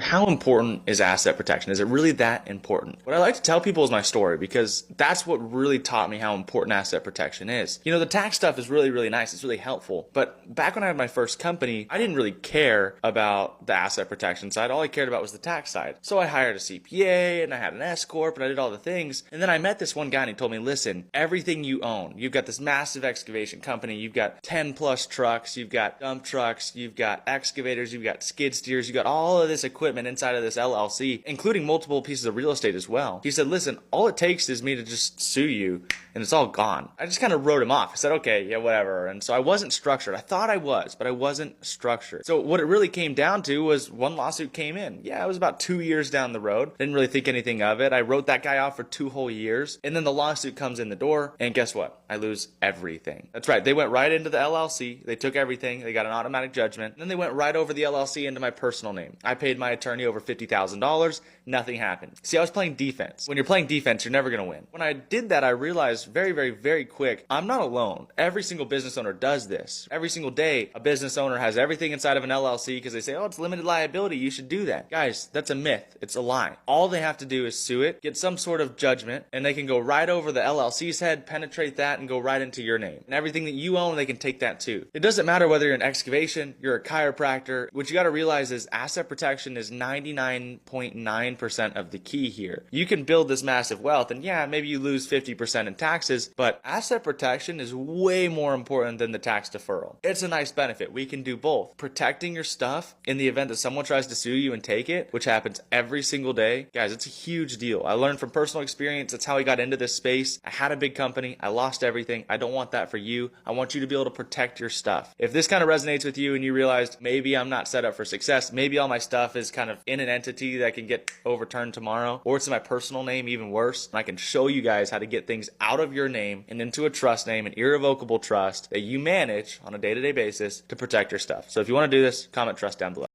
How important is asset protection? Is it really that important? What I like to tell people is my story because that's what really taught me how important asset protection is. You know, the tax stuff is really, really nice. It's really helpful. But back when I had my first company, I didn't really care about the asset protection side. All I cared about was the tax side. So I hired a CPA and I had an S Corp and I did all the things. And then I met this one guy and he told me, listen, everything you own, you've got this massive excavation company, you've got 10 plus trucks, you've got dump trucks, you've got excavators, you've got skid steers, you've got all of this equipment inside of this LLC, including multiple pieces of real estate as well. He said, listen, all it takes is me to just sue you and it's all gone. I just kind of wrote him off. I said, okay, yeah, whatever. And so I wasn't structured. I thought I was, but I wasn't structured. So what it really came down to was one lawsuit came in. Yeah, it was about 2 years down the road. Didn't really think anything of it. I wrote that guy off for 2 whole years. And then the lawsuit comes in the door. And guess what? I lose everything. That's right. They went right into the LLC. They took everything. They got an automatic judgment. And then they went right over the LLC into my personal name. I paid my attorney over $50,000. Nothing happened. See, I was playing defense. When you're playing defense, you're never going to win. When I did that, I realized very, very, very quick, I'm not alone. Every single business owner does this. Every single day, a business owner has everything inside of an LLC because they say, oh, it's limited liability. You should do that. Guys, that's a myth. It's a lie. All they have to do is sue it, get some sort of judgment, and they can go right over the LLC's head, penetrate that, and go right into your name. And everything that you own, they can take that too. It doesn't matter whether you're an excavation, you're a chiropractor. What you got to realize is asset protection is 99.9% of the key here. You can build this massive wealth, and yeah, maybe you lose 50% in taxes, but asset protection is way more important than the tax deferral. It's a nice benefit. We can do both. Protecting your stuff in the event that someone tries to sue you and take it, which happens every single day. Guys, it's a huge deal. I learned from personal experience. That's how I got into this space. I had a big company. I lost everything. I don't want that for you. I want you to be able to protect your stuff. If this kind of resonates with you and you realized maybe I'm not set up for success, maybe all my stuff is kind of in an entity that can get overturned tomorrow, or it's in my personal name, even worse, and I can show you guys how to get things out of your name and into a trust name, an irrevocable trust that you manage on a day-to-day basis to protect your stuff. So if you want to do this, comment trust down below.